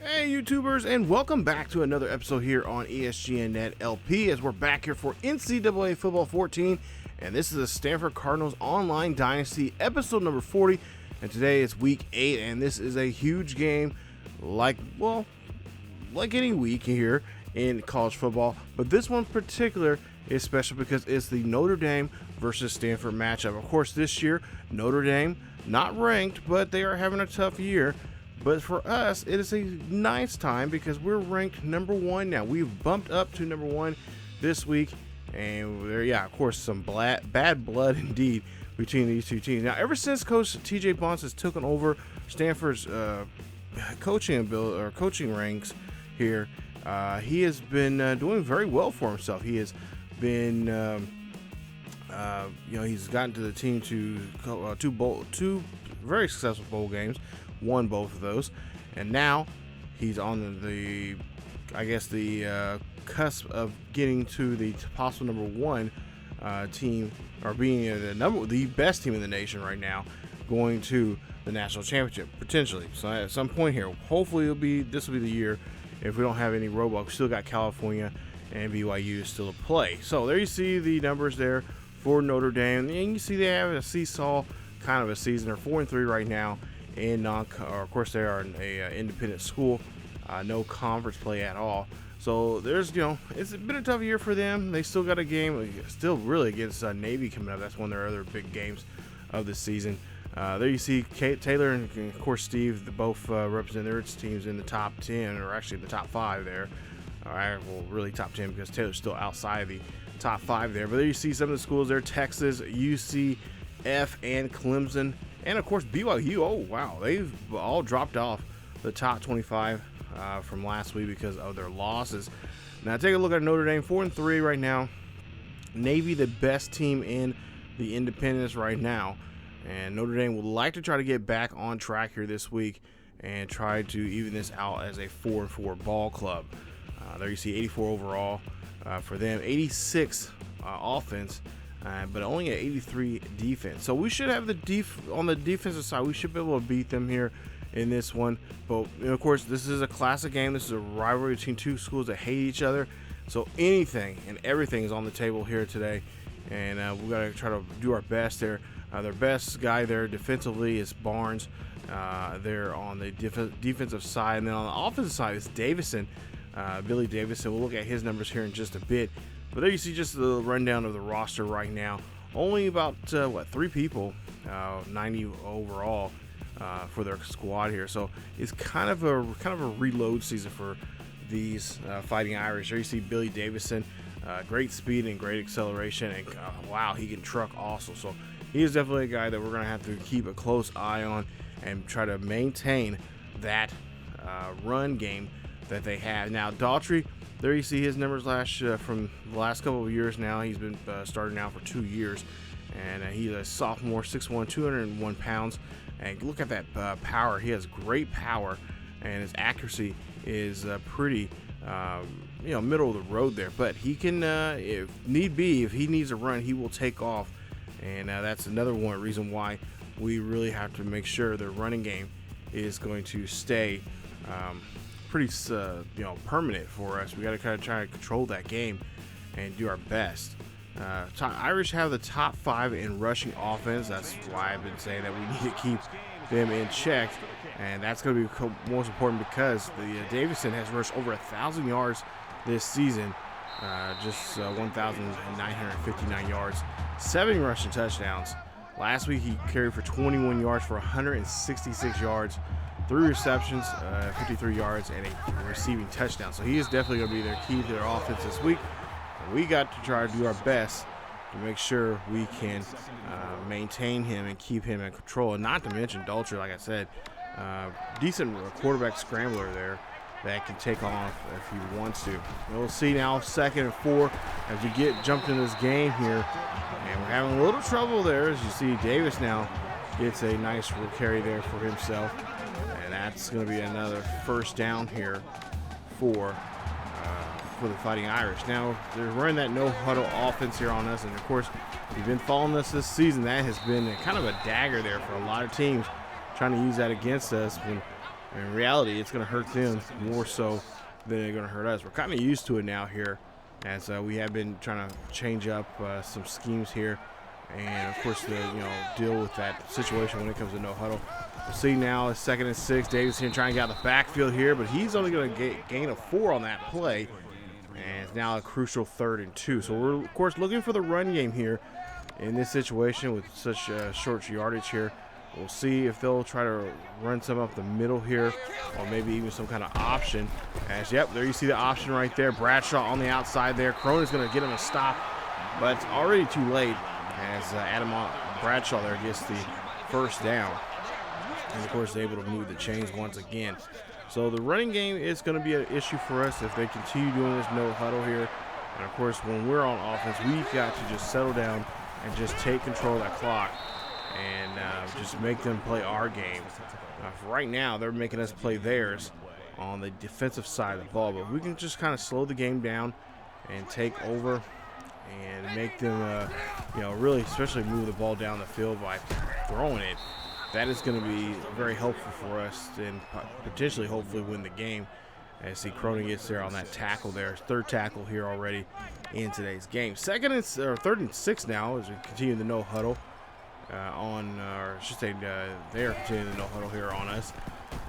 Hey YouTubers, and welcome back to another episode here on ESGNet LP, as we're back here for NCAA Football 14, and this is the Stanford Cardinals Online Dynasty episode number 40, and today is week 8, and this is a huge game like any week here in college football, but this one in particular is special because it's the Notre Dame versus Stanford matchup. Of course, this year, Notre Dame, not ranked, but they are having a tough year. But for us, it is a nice time because we're ranked number 1 now. We've bumped up to number 1 this week, and there, of course, some bad blood indeed between these two teams. Now, ever since Coach T.J. Bonds has taken over Stanford's coaching ranks here, he has been doing very well for himself. He has been, he's gotten to the team to two very successful bowl games. Won both of those, and now he's on the cusp of getting to the possible number 1 team, or being the best team in the nation right now, going to the national championship potentially. So at some point here, hopefully this will be the year. If we don't have any roadblocks, we still got California and BYU still to play. So there you see the numbers there for Notre Dame, and you see they have a seesaw kind of a season. They're 4-3 right now. And of course, they are an independent school, no conference play at all. So there's, it's been a tough year for them. They still got a game, still really against Navy coming up. That's one of their other big games of the season. There you see Taylor and of course Steve, both represent their teams in the top 10, or actually the top 5 there. All right, well, really top 10 because Taylor's still outside the top 5 there. But there you see some of the schools there: Texas, UCF, and Clemson. And of course BYU, oh wow, they've all dropped off the top 25 from last week because of their losses. Now take a look at Notre Dame, 4-3 right now. Navy, the best team in the independents right now. And Notre Dame would like to try to get back on track here this week and try to even this out as a 4-4 ball club. There you see 84 overall for them, 86 offense. But only an 83 defense. So we should have on the defensive side, we should be able to beat them here in this one. But of course, this is a classic game. This is a rivalry between two schools that hate each other. So anything and everything is on the table here today. And we got to try to do our best there. Their best guy there defensively is Barnes. They're on the defensive side. And then on the offensive side is Davidson. Billy Davidson. We'll look at his numbers here in just a bit. But there you see just the rundown of the roster right now. Only about 3 people, 90 overall for their squad here. So it's kind of a reload season for these Fighting Irish. There you see Billy Davidson, great speed and great acceleration, and wow, he can truck also. So he is definitely a guy that we're going to have to keep a close eye on and try to maintain that run game that they have. Now Daugherty, there you see his numbers from the last couple of years now. He's been starting out for 2 years, and he's a sophomore, 6'1", 201 pounds. And look at that power. He has great power, and his accuracy is pretty, middle of the road there. But he can, if need be, if he needs a run, he will take off. And that's another reason why we really have to make sure the running game is going to stay pretty permanent for us. We got to kind of try to control that game and do our best. Irish have the top 5 in rushing offense. That's why I've been saying that we need to keep them in check, and that's going to be most important because the Davidson has rushed over 1,000 yards this season, just 1,959 yards, 7 rushing touchdowns. Last week he carried for 21 yards for 166 yards. 3 receptions, 53 yards, and a receiving touchdown. So he is definitely going to be their key to their offense this week. And we got to try to do our best to make sure we can maintain him and keep him in control. And not to mention Daugherty, like I said, decent quarterback scrambler there that can take off if he wants to. We'll see now 2nd and 4 as we get jumped into this game here. And we're having a little trouble there. As you see, Davis now gets a nice carry there for himself. And that's going to be another first down here for the Fighting Irish. Now, they're running that no-huddle offense here on us. And, of course, if you've been following us this season, that has been kind of a dagger there for a lot of teams trying to use that against us when In reality, it's going to hurt them more so than they're going to hurt us. We're kind of used to it now here, as we have been trying to change up some schemes here, and of course, deal with that situation when it comes to no huddle. We'll see now it's 2nd and 6. Davidson trying to get out of the backfield here, but he's only going to gain a 4 on that play, and it's now a crucial 3rd and 2. So we're of course looking for the run game here in this situation with such short yardage here. We'll see if they'll try to run some up the middle here, or maybe even some kind of option. As, yep, there you see the option right there. Bradshaw on the outside there. Cronin's going to get him a stop, but it's already too late as Adam Bradshaw there gets the 1st down. And, of course, able to move the chains once again. So the running game is going to be an issue for us if they continue doing this no huddle here. And, of course, when we're on offense, we've got to just settle down and just take control of that clock and just make them play our game. For right now, they're making us play theirs on the defensive side of the ball. But if we can just kind of slow the game down and take over and make them, really especially move the ball down the field by throwing it, that is going to be very helpful for us and potentially, hopefully, win the game. As see Cronin gets there on that tackle there. 3rd tackle here already in today's game. 3rd and 6 now as we continue the no huddle. They're continuing the no huddle here on us.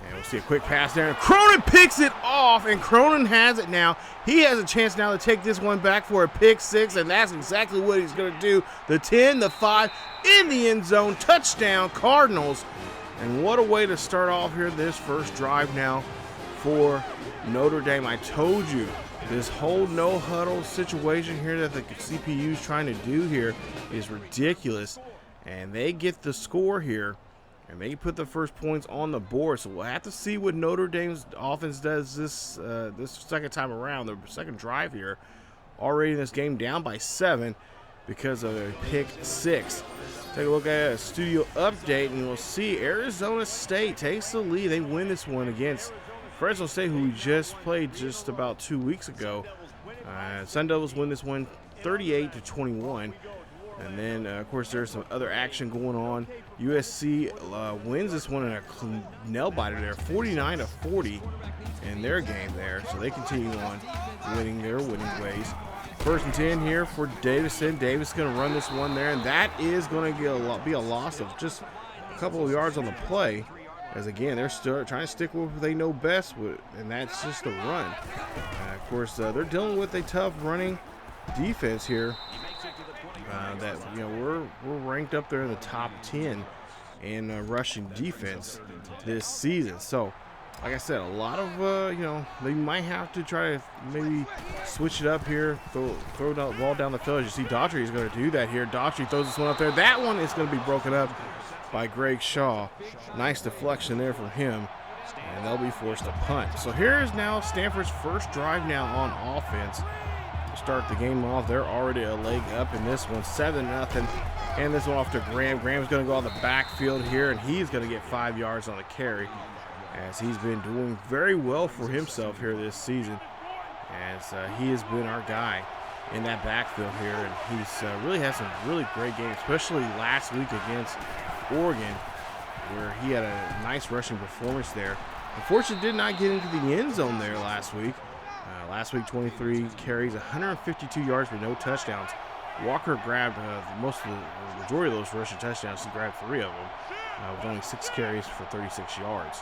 And we'll see a quick pass there. And Cronin picks it off, and Cronin has it now. He has a chance now to take this one back for a pick 6, and that's exactly what he's going to do. The 10, the 5, in the end zone. Touchdown, Cardinals. And what a way to start off here this first drive now for Notre Dame. I told you, this whole no huddle situation here that the CPU is trying to do here is ridiculous. And they get the score here, and they put the first points on the board. So we'll have to see what Notre Dame's offense does this second time around, the second drive here. Already in this game down by 7 because of a pick 6. Take a look at a studio update, and we'll see Arizona State takes the lead. They win this one against Fresno State, who we just played just about 2 weeks ago. Sun Devils win this one 38-21. And then, of course, there's some other action going on. USC wins this one in a nail-biter there, 49-40 in their game there. So they continue on winning their winning ways. 1st and 10 here for Davidson. Davis going to run this one there, and that is going to be a loss of just a couple of yards on the play. As, again, they're still trying to stick with what they know best, and that's just the run. Of course, they're dealing with a tough running defense here. We're ranked up there in the top 10 in rushing defense this season. So, like I said, a lot of they might have to try to maybe switch it up here, throw the ball down the field. As you see, Daugherty is going to do that here. Daugherty throws this one up there. That one is going to be broken up by Greg Shaw. Nice deflection there from him, and they'll be forced to punt. So here's now Stanford's first drive now on offense. Start the game off. They're already a leg up in this one, 7-0. And this one off to Graham. Graham's going to go on the backfield here, and he's going to get 5 yards on the carry, as he's been doing very well for himself here this season, as he has been our guy in that backfield here, and he's really had some really great games, especially last week against Oregon, where he had a nice rushing performance there. Unfortunately, did not get into the end zone there last week. Last week, 23 carries, 152 yards, but no touchdowns. Walker grabbed the majority of those rushing touchdowns. He grabbed 3 of them, with only 6 carries for 36 yards.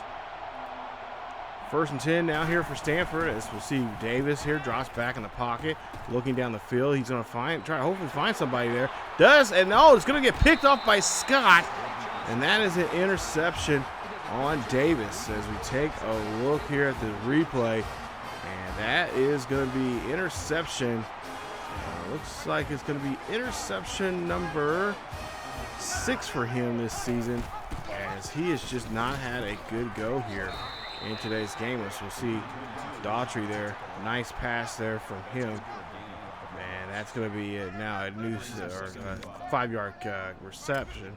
1st and 10 now here for Stanford, as we'll see Davis here drops back in the pocket, looking down the field. He's going to try to hopefully find somebody there. Does, and no, it's going to get picked off by Scott, and that is an interception on Davis. As we take a look here at the replay, and that is going to be interception. Looks like it's going to be interception number 6 for him this season, as he has just not had a good go here in today's game. So we'll see Daugherty there. Nice pass there from him. And that's going to be now a new 5-yard reception.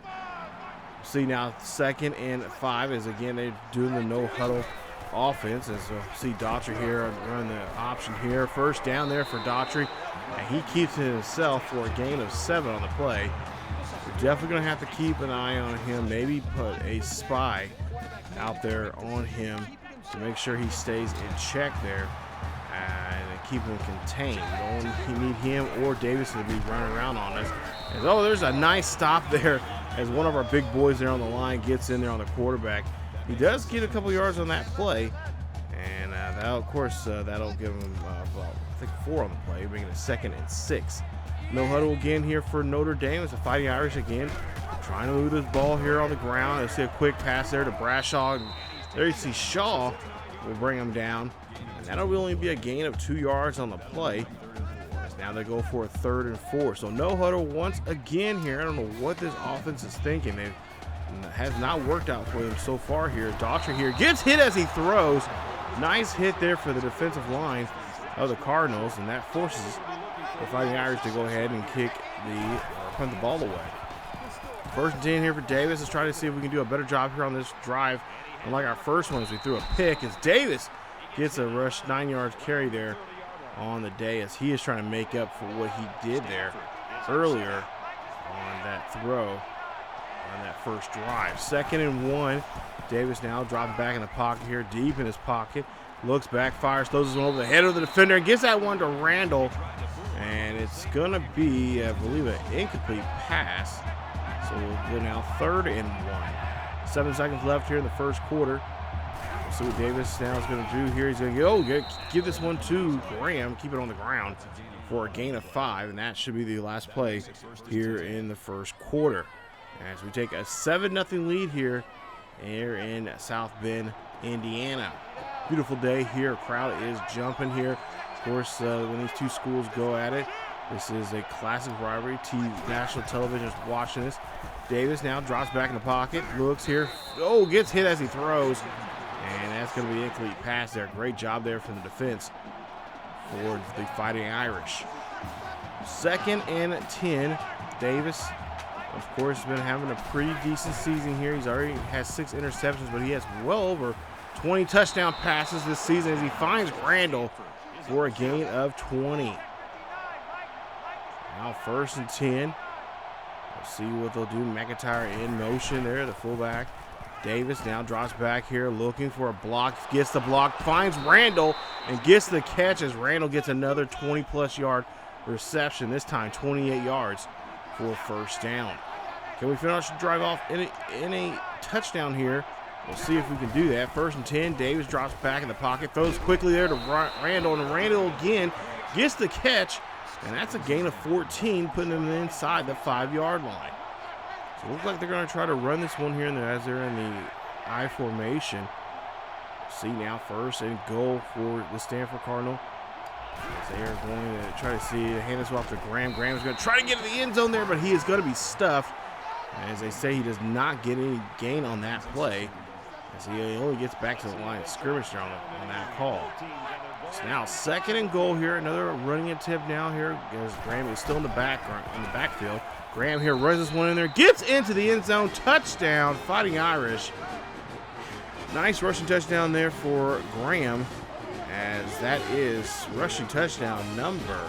See now 2nd and 5 is again they're doing the no huddle offense, as we'll see Daugherty here run the option here. 1st down there for Daugherty, and he keeps it himself for a gain of 7 on the play. We're definitely going to have to keep an eye on him, maybe put a spy out there on him to make sure he stays in check there and keep him contained. You need him or Davidson to be running around on us. And, oh, there's a nice stop there as one of our big boys there on the line gets in there on the quarterback. He does get a couple yards on that play, and that'll give him, I think 4 on the play, making it 2nd and 6. No huddle again here for Notre Dame. It's the Fighting Irish again, trying to move this ball here on the ground. Let's see a quick pass there to Brashaw. There you see Shaw will bring him down, and that'll only be a gain of 2 yards on the play. Now they go for a 3rd and 4. So no huddle once again here. I don't know what this offense is thinking. It has not worked out for them so far here. Daugherty here gets hit as he throws. Nice hit there for the defensive line of the Cardinals, and that forces the Fighting Irish to go ahead and punt the ball away. 1st and 10 here for Davis. Let's try to see if we can do a better job here on this drive. Unlike our first one as we threw a pick, as Davis gets a rush 9 yards carry there on the day, as he is trying to make up for what he did there earlier on that throw on that first drive. 2nd and 1. Davis now dropping back in the pocket here, deep in his pocket. Looks back, fires, throws this one over the head of the defender, and gets that one to Randall. And it's going to be, I believe, an incomplete pass. So we'll go now 3rd and 1. 7 seconds left here in the first quarter. We'll see what Davis now is going to do here. He's going to give this one to Graham, keep it on the ground for a gain of 5, and that should be the last play here in the first quarter. As we take a 7-0 lead here in South Bend, Indiana. Beautiful day here. Crowd is jumping here. Of course, when these two schools go at it, this is a classic rivalry. National television is watching this. Davis now drops back in the pocket, looks here. Oh, gets hit as he throws. And that's going to be an incomplete pass there. Great job there from the defense for the Fighting Irish. 2nd and 10. Davis, of course, has been having a pretty decent season here. He's already has 6 interceptions, but he has well over 20 touchdown passes this season as he finds Randall for a gain of 20. Now 1st and 10. We'll see what they'll do. McIntyre in motion there, the fullback. Davis now drops back here looking for a block. Gets the block, finds Randall, and gets the catch as Randall gets another 20-plus yard reception, this time 28 yards for 1st down. Can we finish the drive off in a touchdown here? We'll see if we can do that. 1st and 10. Davis drops back in the pocket, throws quickly there to Randall, and Randall again gets the catch, and that's a gain of 14, putting them inside the 5-yard line. So it looks like they're going to try to run this one here as they're in the I formation. See now 1st and goal for the Stanford Cardinal. As they are going to try to hand this off to Graham. Graham is going to try to get to the end zone there, but he is going to be stuffed. As they say, he does not get any gain on that play, as he only gets back to the line of scrimmage there on that call. So now 2nd and goal here. Another running attempt now here as Graham is still in the backfield. Graham here runs this one in there, gets into the end zone, touchdown, Fighting Irish. Nice rushing touchdown there for Graham, as that is rushing touchdown number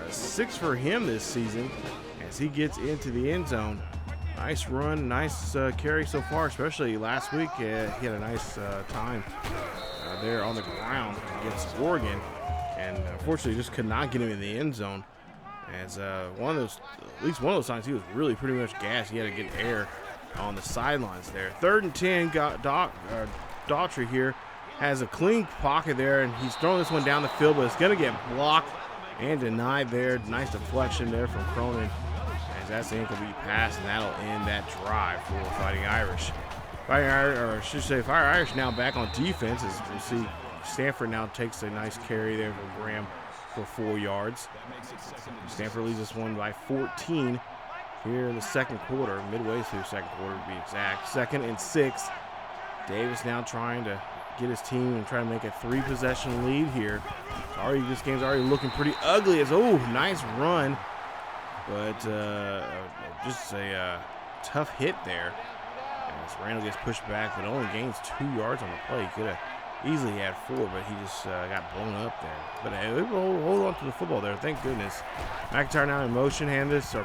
6 for him this season as he gets into the end zone. Nice run, nice carry so far, especially last week. He had a nice time there on the ground against Oregon, and unfortunately just could not get him in the end zone. As at least one of those times, he was really pretty much gassed. He had to get air on the sidelines there. 3rd and 10. Daugherty here has a clean pocket there, and he's throwing this one down the field, but it's going to get blocked and denied there. Nice deflection there from Cronin, as that's an incomplete pass, and that'll end that drive for Fighting Irish. Fire Irish now back on defense, as we'll see Stanford now takes a nice carry there from Graham for 4 yards. Stanford leads this one by 14 here in the second quarter, midway through the second quarter to be exact. 2nd and 6. Davis now trying to get his team and try to make a 3-possession lead here. This game's already looking pretty ugly. Nice run, but just a tough hit there. As Randall gets pushed back, but only gains 2 yards on the play. He could have easily had 4, but he just got blown up there. But they hold on to the football there, thank goodness. McIntyre now in motion,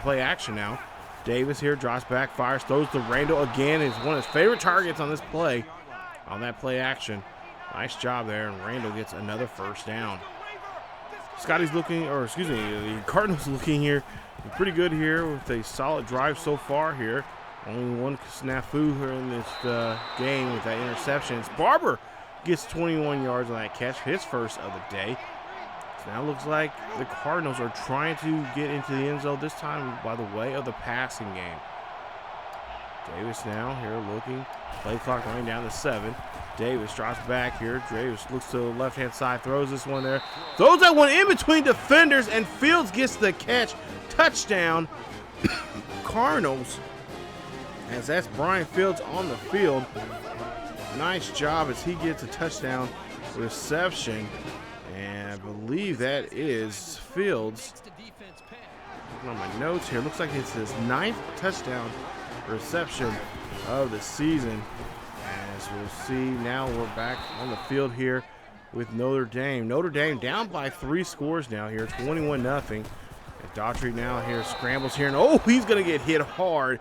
play action now. Davis here drops back, fires, throws to Randall again. Is one of his favorite targets on this play, on that play action. Nice job there, and Randall gets another first down. The Cardinals looking here pretty good here with a solid drive so far here. Only one snafu here in this game with that interception. It's Barber gets 21 yards on that catch, his first of the day. So now it looks like the Cardinals are trying to get into the end zone, this time by the way of the passing game. Davis now here looking. Play clock running down to 7. Davis drops back here. Davis looks to the left-hand side, throws this one there. Throws that one in between defenders, and Fields gets the catch. Touchdown, Cardinals. As that's Brian Fields on the field. Nice job as he gets a touchdown reception. And I believe that is Fields. Looking on my notes here, looks like it's his 9th touchdown reception of the season. As we'll see, now we're back on the field here with Notre Dame. Notre Dame down by 3 scores now here, 21-0. Daugherty now here scrambles here, and oh, he's going to get hit hard.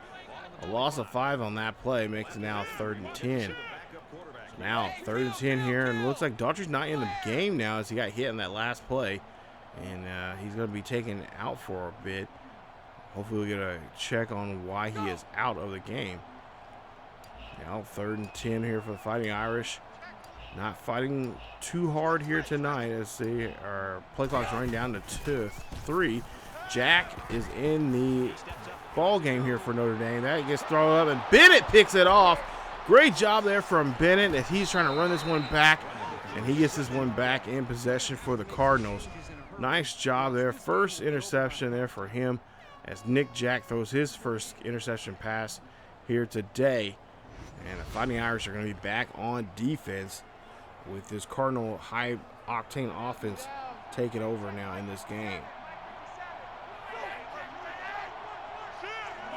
A loss of 5 on that play makes it now 3rd and 10. Now 3rd and 10 here, and it looks like Daugherty's not in the game now as he got hit in that last play, and he's going to be taken out for a bit. Hopefully we'll get a check on why he is out of the game. Now 3rd and 10 here for the Fighting Irish. Not fighting too hard here tonight as our play clock's running down to 3. Jack is in the ball game here for Notre Dame. That gets thrown up, and Bennett picks it off. Great job there from Bennett as he's trying to run this one back, and he gets this one back in possession for the Cardinals. Nice job there. First interception there for him as Nick Jack throws his first interception pass here today. And the Fighting Irish are going to be back on defense with this Cardinal high-octane offense taking over now in this game.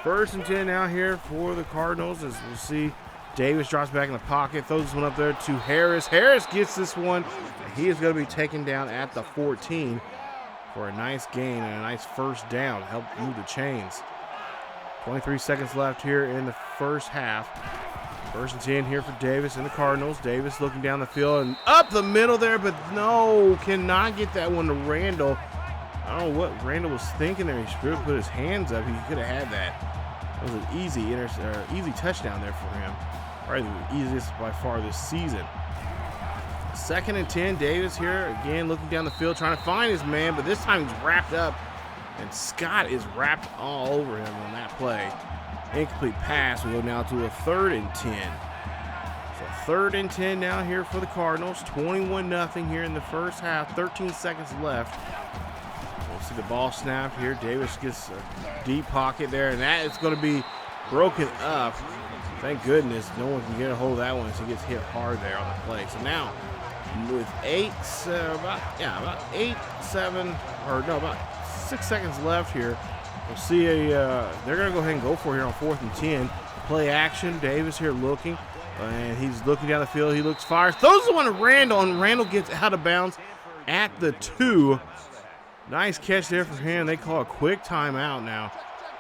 1st and 10 now here for the Cardinals as we'll see Davis drops back in the pocket, throws this one up there to Harris. Harris gets this one. He is going to be taken down at the 14 for a nice gain and a nice first down to help move the chains. 23 seconds left here in the first half. 1st and 10 here for Davis and the Cardinals. Davis looking down the field and up the middle there, but no, cannot get that one to Randall. I don't know what Randall was thinking there. He should have put his hands up. He could have had that. That was an easy touchdown there for him. Probably the easiest by far this season. 2nd and 10, Davis here again looking down the field trying to find his man, but this time he's wrapped up, and Scott is wrapped all over him on that play. Incomplete pass. We go now to a 3rd and 10. So 3rd and 10 now here for the Cardinals. 21-0 here in the first half. 13 seconds left. We'll see the ball snap here. Davis gets a deep pocket there, and that is going to be broken up. Thank goodness no one can get a hold of that one as he gets hit hard there on the play. So now with about 6 seconds left here, we'll see they're going to go ahead and go for it here on 4th and 10. Play action. Davis here looking, and he's looking down the field. He looks, fires, throws the one to Randall, and Randall gets out of bounds at the 2. Nice catch there for him. They call a quick timeout now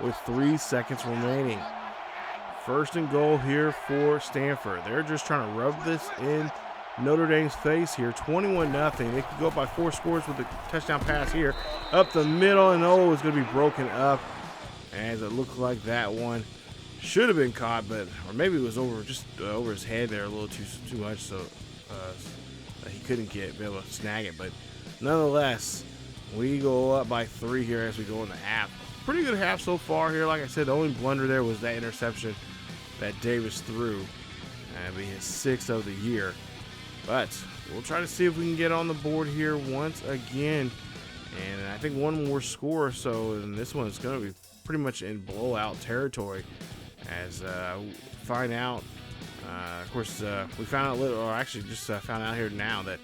with 3 seconds remaining. 1st and goal here for Stanford. They're just trying to rub this in Notre Dame's face here. 21-0. They could go up by 4 scores with a touchdown pass here. Up the middle, and it's going to be broken up as it looked like that one should have been caught, but or maybe it was over his head there a little too much, so he couldn't be able to snag it. But nonetheless, we go up by 3 here as we go in the half. Pretty good half so far here. Like I said, the only blunder there was that interception that Davis threw. That'll be his 6th of the year. But we'll try to see if we can get on the board here once again. And I think one more score or so, and this one is going to be pretty much in blowout territory. As we find out, of course, we found out found out here now that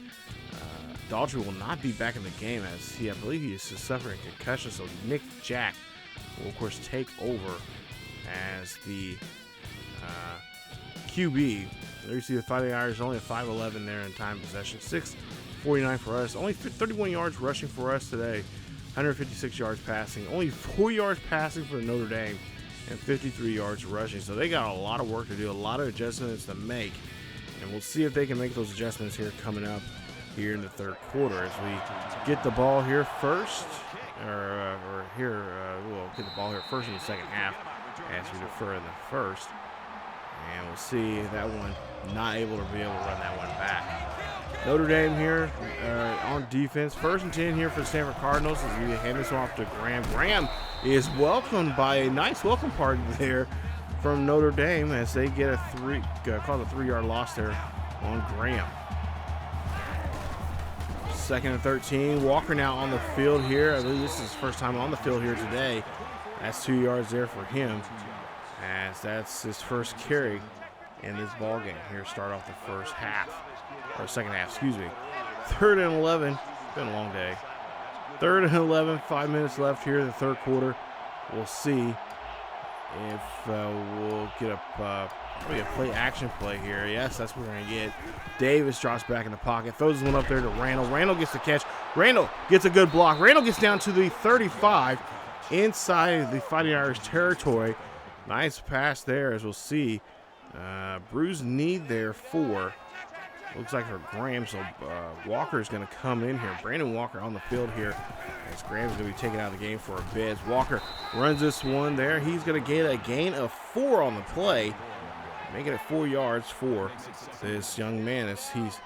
Daugherty will not be back in the game as I believe he is suffering a concussion. So Nick Jack will, of course, take over as the QB. There you see the Fighting Irish only a 5'11" there in time possession. 6:49 for us. Only 31 yards rushing for us today. 156 yards passing. Only 4 yards passing for Notre Dame. and 53 yards rushing. So they got a lot of work to do, a lot of adjustments to make. And we'll see if they can make those adjustments here coming up here in the third quarter as we get the ball here first. We'll get the ball here first in the second half as we defer in the first. And we'll see that one not able to run that one back. Notre Dame here on defense. 1st and 10 here for the Stanford Cardinals as we hand this off to Graham. Graham is welcomed by a nice welcome party there from Notre Dame as they get a 3-yard loss there on Graham. 2nd and 13. Walker now on the field here. I believe this is his first time on the field here today. That's 2 yards there for him, as that's his first carry in this ball game. Here, start off the first half, or second half, excuse me. 3rd and 11. It's been a long day. 3rd and 11. 5 minutes left here in the third quarter. We'll see if we'll get a play action play here. Yes, that's what we're going to get. Davis drops back in the pocket, throws this one up there to Randall. Randall gets the catch. Randall gets a good block. Randall gets down to the 35 inside the Fighting Irish territory. Nice pass there, as we'll see. Bruised knee there for, looks like for Graham. So Walker is going to come in here. Brandon Walker on the field here, as Graham's going to be taken out of the game for a bit. As Walker runs this one there, he's going to get a gain of 4 on the play, making it 4 yards for this young man, as he's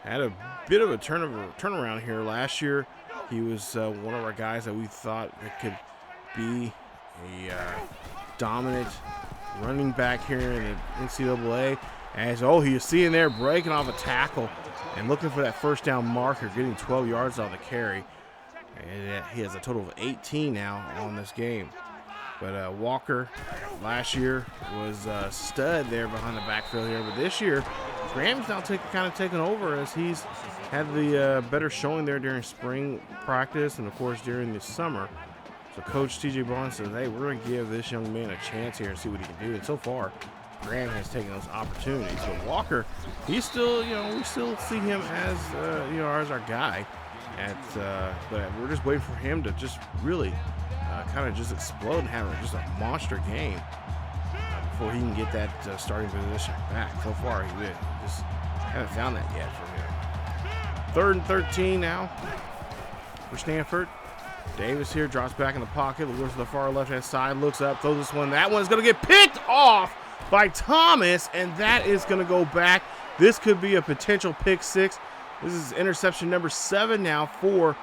had a bit of a turnaround here. Last year, he was one of our guys that we thought that could be a dominant running back here in the NCAA. As he is seeing there, breaking off a tackle and looking for that first down marker, getting 12 yards on the carry. And he has a total of 18 now on this game. But Walker last year was a stud there behind the backfield here. But this year, Graham's now kind of taken over, as he's had the better showing there during spring practice and, of course, during the summer. So Coach T.J. Barnes says, hey, we're going to give this young man a chance here and see what he can do. And so far, Graham has taken those opportunities. But Walker, he's still, we still see him as, as our guy. But we're just waiting for him to just really kind of just explode and have just a monster game before he can get that starting position back. So far, he just haven't found that yet for him. 3rd and 13 now for Stanford. Davis here drops back in the pocket, looks to the far left-hand side, looks up, throws this one. That one's going to get picked off by Thomas, and that is going to go back. This could be a potential pick 6. This is interception number 7 now for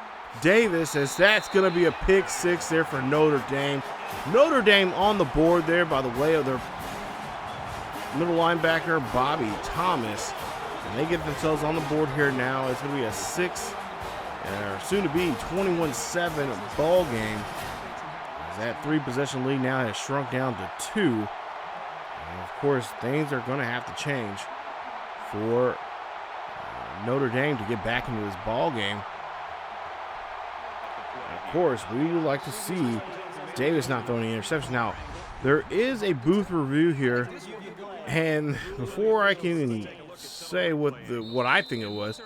Davis, as that's going to be a pick 6 there for Notre Dame. Notre Dame on the board there by the way of their middle linebacker, Bobby Thomas. And they get themselves on the board here now. It's going to be a 6, soon to be 21-7 ball game. As that 3-possession lead now has shrunk down to 2. And of course, things are going to have to change for Notre Dame to get back into this ball game. And of course, we would like to see Davis not throwing any interceptions. Now, there is a booth review here, and before I can even say what I think it was,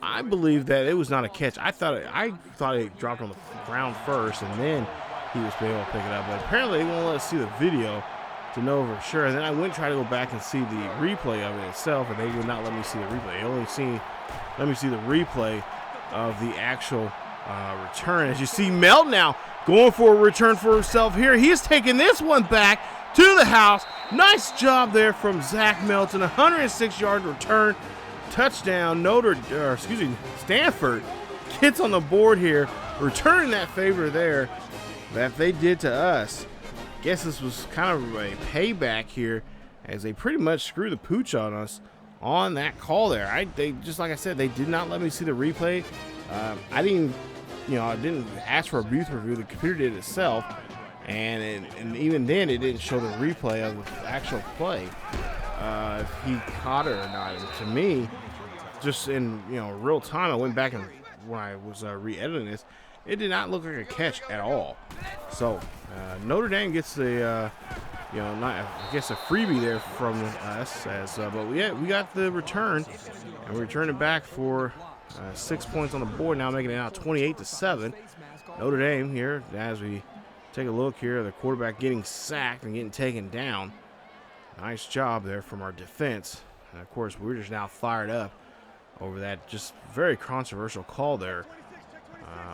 I believe that it was not a catch. I thought it dropped on the ground first, and then he was able to pick it up. But apparently, they won't let us see the video to know for sure. And then I went and tried to go back and see the replay of it itself, and they would not let me see the replay. They only let me see the replay of the actual return. As you see, Melt now going for a return for himself here. He's taking this one back to the house. Nice job there from Zach Melton. 106-yard return. Touchdown. Stanford gets on the board here, returning that favor there that they did to us. Guess this was kind of a payback here, as they pretty much screwed the pooch on us on that call there. They just, like I said, they did not let me see the replay. I didn't ask for a booth review. The computer did it itself, and even then, it didn't show the replay of the actual play. If he caught it or not. And to me, just in real time, I went back and when I was re-editing this, it did not look like a catch at all. So Notre Dame gets a a freebie there from us, but we got the return, and we returned it back for 6 points on the board. Now making it out 28-7. Notre Dame here as we Take a look here. The quarterback getting sacked and getting taken down. Nice job there from our defense. And, of course, we're just now fired up over that just very controversial call there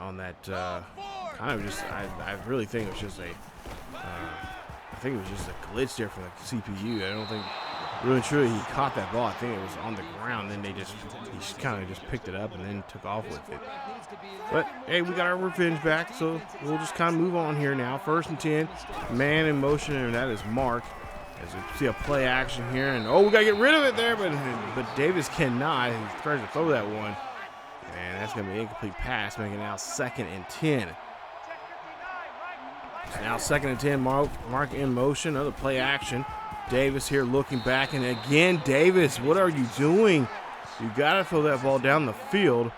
on that kind of just, I really think it was just I think it was just a glitch there from the CPU. I don't think really truly he caught that ball. I think it was on the ground. Then he kind of just picked it up and then took off with it. But hey, we got our revenge back, so we'll just kind of move on here now. 1st and 10, man in motion, and that is Mark. As we see a play action here, and we got to get rid of it there, but Davis cannot. He tries to throw that one, and that's going to be an incomplete pass, making it now 2nd and 10. So now 2nd and 10, Mark in motion, another play action. Davis here looking back, and again, Davis, what are you doing? You got to throw that ball down the field,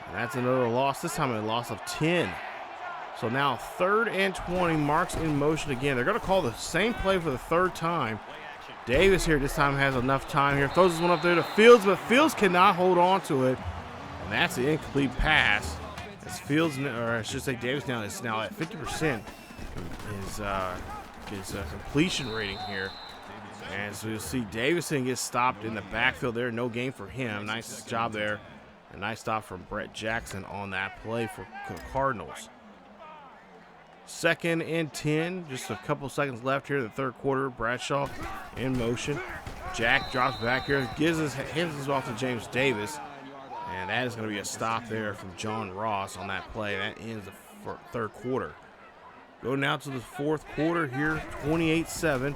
and that's another loss, this time a loss of 10. So now 3rd and 20, Mark's in motion again. They're going to call the same play for the 3rd time. Davis here this time has enough time here. Throws this one up there to Fields, but Fields cannot hold on to it. And that's an incomplete pass. As Fields, or I should say Davis now is now at 50% his completion rating here. And so you'll see Davidson gets stopped in the backfield there. No gain for him. Nice job there. A nice stop from Brett Jackson on that play for the Cardinals. 2nd and 10, just a couple seconds left here in the 3rd quarter. Bradshaw in motion. Jack drops back here, hands this off to James Davis, and that is going to be a stop there from John Ross on that play. That ends the 3rd quarter. Go now to the 4th quarter here, 28-7.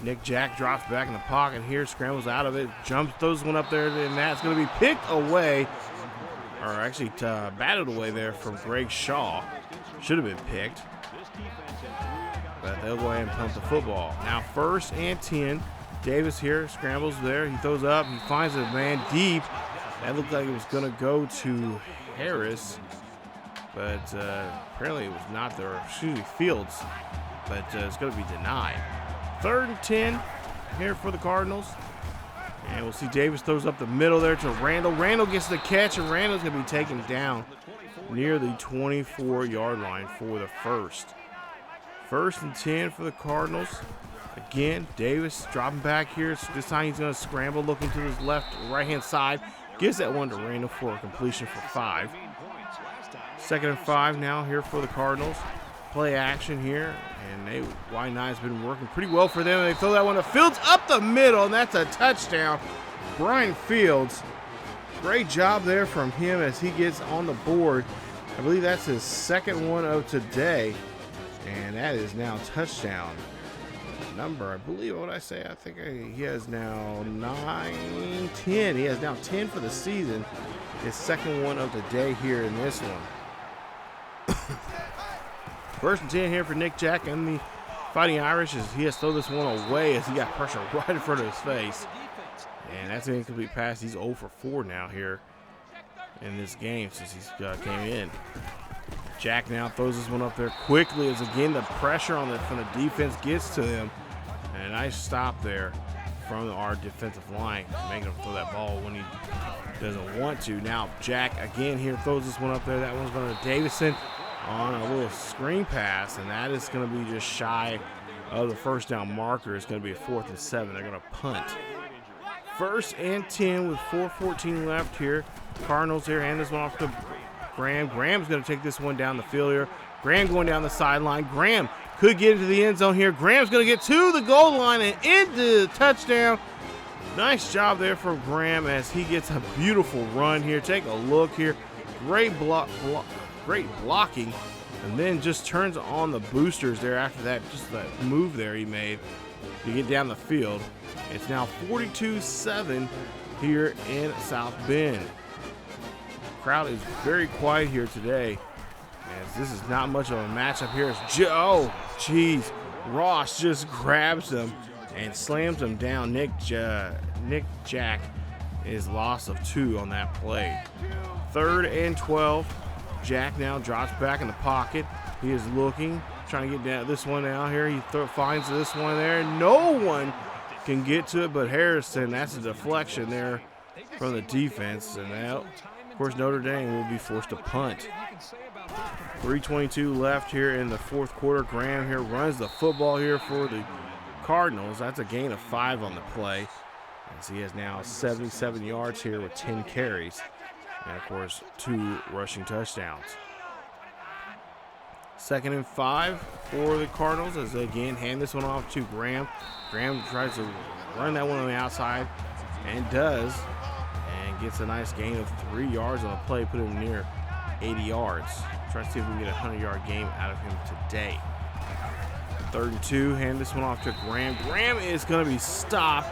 Nick Jack drops back in the pocket here, scrambles out of it, jumps, throws one up there, and that's going to be picked away, or actually batted away there from Greg Shaw. Should have been picked. But they'll go ahead and punt the football. Now 1st and 10. Davis here scrambles there. He throws up. He finds a man deep. That looked like it was going to go to Harris. But apparently it was not there. Excuse me, Fields. But it's going to be denied. 3rd and 10 here for the Cardinals. And we'll see Davis throws up the middle there to Randall. Randall gets the catch, and Randall's going to be taken down near the 24-yard line for the 1st. 1st and 10 for the Cardinals. Again, Davis dropping back here. This time he's going to scramble, looking to his right-hand side. Gives that one to Randall for a completion for 5. 2nd and 5 now here for the Cardinals. Play action here, and Y9's been working pretty well for them. They throw that one to Fields up the middle, and that's a touchdown. Brian Fields, great job there from him as he gets on the board. I believe that's his 2nd one of today. And that is now touchdown number. I believe what I say. I think he has now 9, 10. He has now 10 for the season. His 2nd one of the day here in this one. 1st and 10 here for Nick Jack and the Fighting Irish as he has to throw this one away as he got pressure right in front of his face. And that's an incomplete pass. He's 0 for 4 now here in this game since he's came in. Jack now throws this one up there quickly as again the pressure from the defense gets to him. And a nice stop there from our defensive line, making him throw that ball when he doesn't want to. Now Jack again here throws this one up there. That one's going to Davidson on a little screen pass, and that is going to be just shy of the 1st down marker. It's going to be a 4th and 7. They're going to punt. 1st and 10 with 4:14 left here. Cardinals here hand this one off to Graham. Graham's going to take this one down the field here. Graham going down the sideline. Graham could get into the end zone here. Graham's going to get to the goal line and into the touchdown. Nice job there for Graham as he gets a beautiful run here. Take a look here. Great great blocking, and then just turns on the boosters there after that. Just that move there he made to get down the field. It's now 42-7 here in South Bend. Crowd is very quiet here today, as this is not much of a matchup here. Ross just grabs him and slams him down. Nick Jack is loss of 2 on that play. 3rd and 12. Jack now drops back in the pocket. He is looking, trying to get down this one out here. He finds this one there. No one can get to it but Harrison. That's a deflection there from the defense. And now, of course, Notre Dame will be forced to punt. 3:22 left here in the fourth quarter. Graham here runs the football here for the Cardinals. That's a gain of 5 on the play, as he has now 77 yards here with 10 carries. And, of course, 2 rushing touchdowns. 2nd and 5 for the Cardinals as they again hand this one off to Graham. Graham tries to run that one on the outside and does, and gets a nice gain of 3 yards on the play, put him near 80 yards. Try to see if we can get a 100-yard game out of him today. 3rd and 2, hand this one off to Graham. Graham is going to be stopped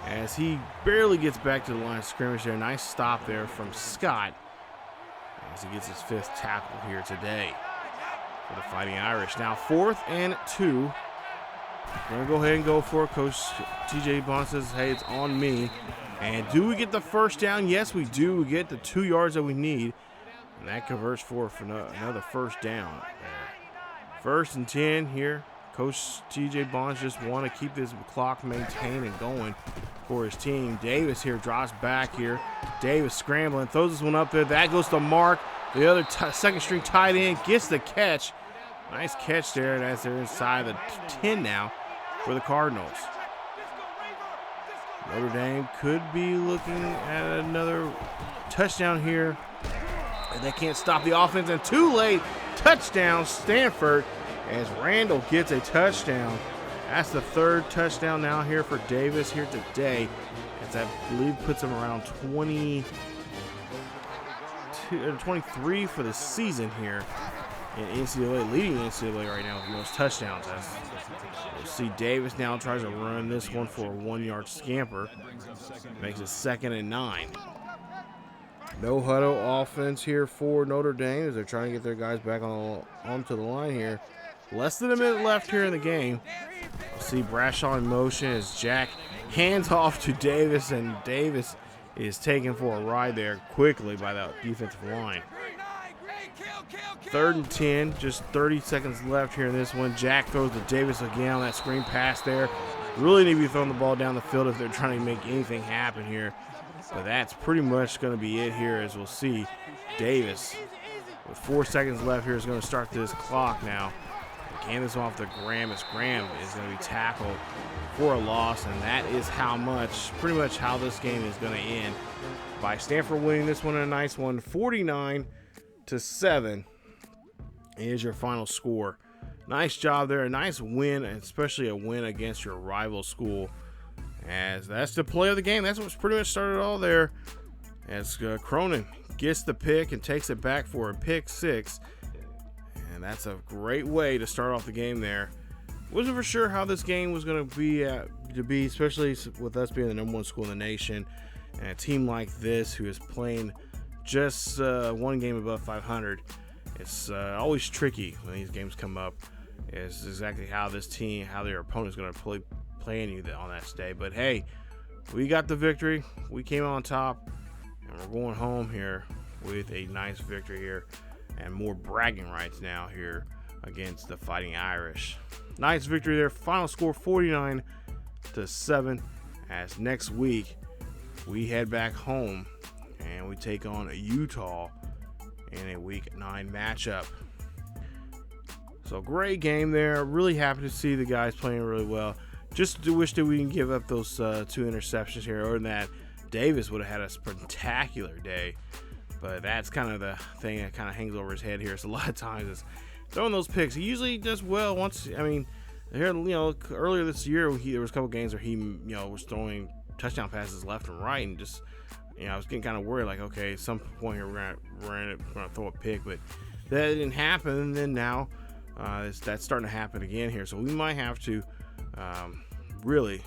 as he barely gets back to the line of scrimmage there. Nice stop there from Scott as he gets his 5th tackle here today for the Fighting Irish. Now 4th and 2. We're going to go ahead and go for it. Coach TJ Bond says, hey, it's on me. And do we get the first down? Yes, we do. We get the 2 yards that we need. And that converts for another first down. 1st and 10 here. Coach TJ Bonds just want to keep this clock maintained and going for his team. Davis here drops back here. Davis scrambling, throws this one up there. That goes to Mark. The other second string tight end gets the catch. Nice catch there, and as they're inside the 10 now for the Cardinals. Notre Dame could be looking at another touchdown here. They can't stop the offense, and too late. Touchdown, Stanford, as Randall gets a touchdown. That's the 3rd touchdown now here for Davis here today, as I believe puts him around 23 for the season here in NCAA, leading NCAA right now with the most touchdowns. As we'll see, Davis now tries to run this one for a 1-yard scamper. Makes it 2nd and 9. No huddle offense here for Notre Dame as they're trying to get their guys back onto the line here. Less than a minute left here in the game. We'll see Bradshaw in motion as Jack hands off to Davis, and Davis is taken for a ride there quickly by that defensive line. 3rd and 10, just 30 seconds left here in this one. Jack throws to Davis again on that screen pass there. Really need to be throwing the ball down the field if they're trying to make anything happen here. But that's pretty much going to be it here, as we'll see Davis with 4 seconds left here is going to start this clock now. Hand this off to Graham as Graham is going to be tackled for a loss, and that is pretty much how this game is going to end, by Stanford winning this one, a nice one, 49-7 is your final score. Nice job there, a nice win, especially a win against your rival school, as that's the play of the game. That's what's pretty much started all there, as Cronin gets the pick and takes it back for a pick 6. And that's a great way to start off the game there. Wasn't for sure how this game was going to be, especially with us being the #1 school in the nation, and a team like this who is playing just 1 game above 500. It's always tricky when these games come up. It's exactly how this team, how their opponent is going to play you on that day. But hey, we got the victory. We came on top, and we're going home here with a nice victory here. And more bragging rights now here against the Fighting Irish. Nice victory there. Final score 49-7. As next week we head back home and we take on Utah in a Week 9 matchup. So great game there. Really happy to see the guys playing really well. Just wish that we can give up those 2 interceptions here. Other than that, Davis would have had a spectacular day. But that's kind of the thing that kind of hangs over his head here. So a lot of times is throwing those picks. He usually does well once. I mean, here, earlier this year there was a couple games where he, was throwing touchdown passes left and right, and just, I was getting kind of worried, like, okay, at some point here we're gonna throw a pick, but that didn't happen. And then now that's starting to happen again here. So we might have to really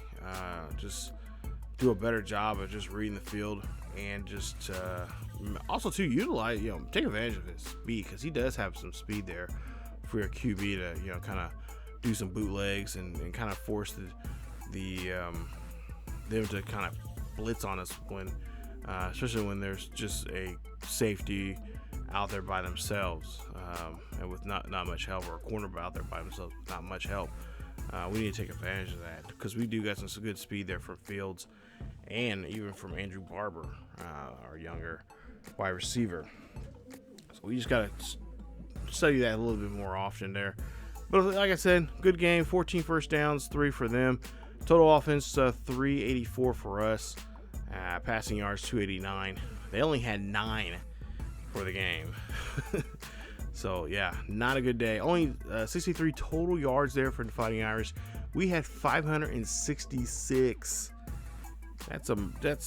just do a better job of just reading the field, and just also to utilize, take advantage of his speed, because he does have some speed there for your QB to, kind of do some bootlegs and kind of force them to kind of blitz on us when, especially when there's just a safety out there by themselves, and with not much help, or a corner out there by themselves with not much help. We need to take advantage of that, because we do got some good speed there from Fields. and even from Andrew Barber, our younger wide receiver. So we just got to study that a little bit more often there. But like I said, good game, 14 first downs, 3 for them. Total offense, 384 for us. Passing yards, 289. They only had 9 for the game. So, yeah, not a good day. Only 63 total yards there for the Fighting Irish. We had 566. That's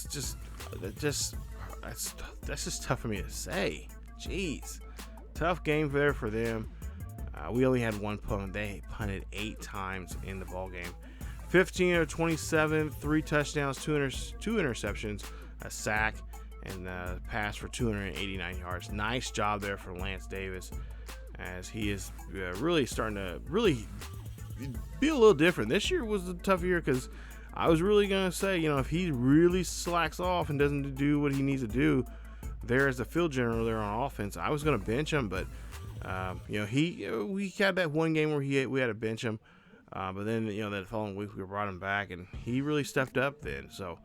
just tough for me to say. Jeez. Tough game there for them. We only had 1 punt. They punted 8 times in the ball game. 15 of 27, 3 touchdowns, 2 interceptions, a sack, and a pass for 289 yards. Nice job there for Lance Davis, as he is really starting to be a little different. This year was a tough year because I was really going to say, if he really slacks off and doesn't do what he needs to do there as the field general there on offense, I was going to bench him, but we had that one game where we had to bench him. But then, that following week we brought him back, and he really stepped up then. So,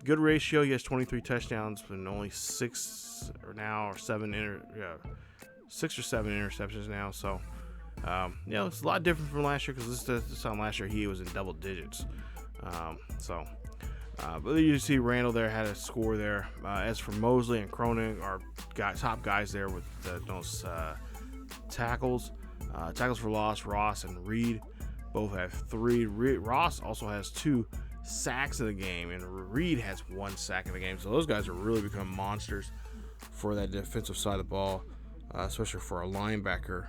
good ratio. He has 23 touchdowns and only 6 or 7 interceptions now. So, it's a lot different from last year, because this time last year he was in double digits. But you see Randall there had a score there. As for Mosley and Cronin, our top guys there with those tackles. Tackles for loss, Ross and Reed both have 3. Ross also has 2 sacks in the game, and Reed has 1 sack in the game. So those guys are really become monsters for that defensive side of the ball, especially for a linebacker,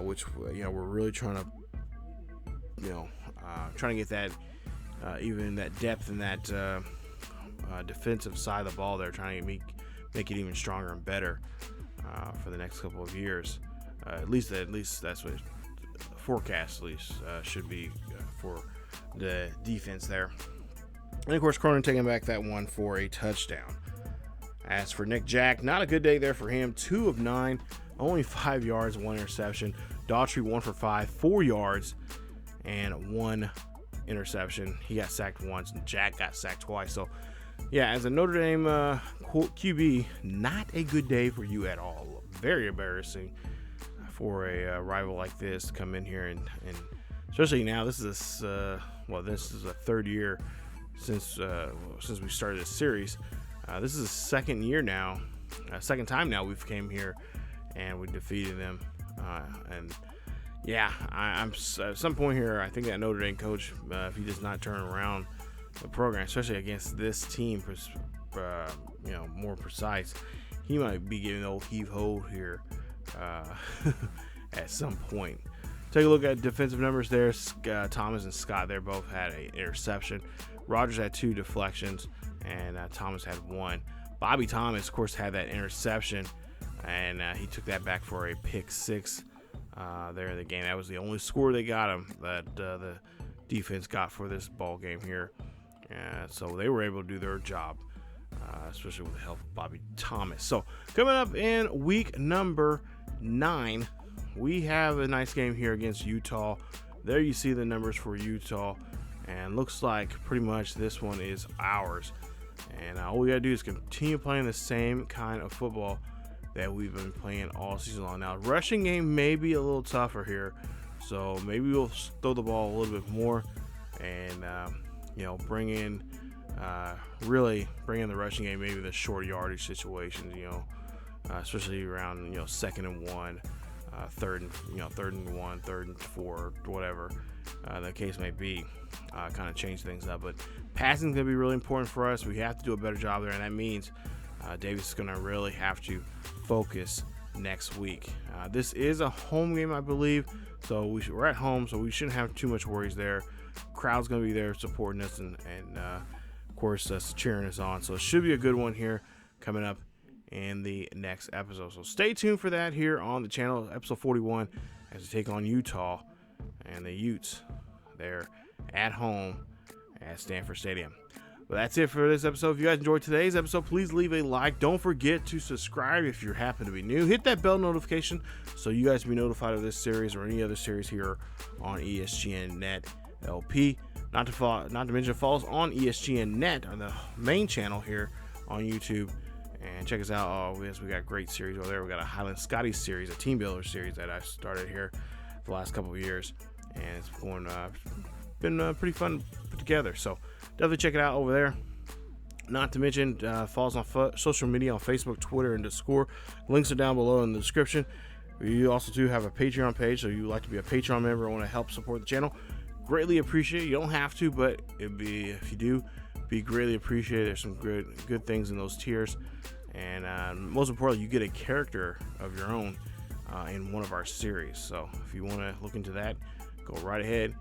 which we're really trying to get that even that depth in that defensive side of the ball there, trying to make it even stronger and better for the next couple of years. At least that's what forecast should be for the defense there. And of course, Cronin taking back that one for a touchdown. As for Nick Jack, not a good day there for him. 2 of 9, only 5 yards, 1 interception. Daugherty 1 for 5, 4 yards, and 1 interception. He got sacked once, and Jack got sacked twice. So, yeah, as a Notre Dame QB, not a good day for you at all. Very embarrassing for a rival like this to come in here and especially now. This is the 3rd year since we started this series. This is the second time now we've came here and we defeated them. And yeah, I'm at some point here, I think that Notre Dame coach, if he does not turn around the program, especially against this team, more precise, he might be giving the old heave-ho here at some point. Take a look at defensive numbers there. Thomas and Scott there both had an interception. Rogers had 2 deflections, and Thomas had 1. Bobby Thomas, of course, had that interception, and he took that back for a pick 6 there in the game. That was the only score they got him, that the defense got for this ball game here. So they were able to do their job, especially with the help of Bobby Thomas. So coming up in week number 9, we have a nice game here against Utah. There you see the numbers for Utah, and looks like pretty much this one is ours. And all we got to do is continue playing the same kind of football that we've been playing all season long. Now, rushing game may be a little tougher here, so maybe we'll throw the ball a little bit more and bring in the rushing game, maybe the short yardage situations, especially around 2nd and 1, 3rd and 1, 3rd and 4, whatever the case may be. Kind of change things up, but passing is going to be really important for us. We have to do a better job there, and that means Davis is going to really have to focus next week. This is a home game, I believe, so we're at home, so we shouldn't have too much worries there. Crowd's going to be there supporting us and of course cheering us on, so it should be a good one here coming up in the next episode. So stay tuned for that here on the channel, episode 41, as we take on Utah and the Utes there at home at Stanford Stadium. Well, that's it for this episode. If you guys enjoyed today's episode, please leave a like. Don't forget to subscribe if you happen to be new. Hit that bell notification so you guys can be notified of this series or any other series here on ESGNet LP. Not to mention follow us on ESGNet, on the main channel here on YouTube. And check us out. Oh, we got great series over there. We got a Highland Scotty series, a team builder series that I started here the last couple of years, and it's been pretty fun to put together. So definitely check it out over there. Not to mention, follow us on social media on Facebook, Twitter, and Discord. Links are down below in the description. We also do have a Patreon page, so if you would like to be a Patreon member and want to help support the channel, greatly appreciate it. You don't have to, but if you do, be greatly appreciated. There's some good things in those tiers, and most importantly, you get a character of your own in one of our series. So if you want to look into that, go right ahead.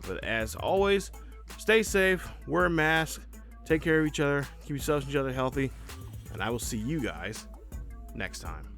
But as always, stay safe, wear a mask, take care of each other, keep yourselves and each other healthy, and I will see you guys next time.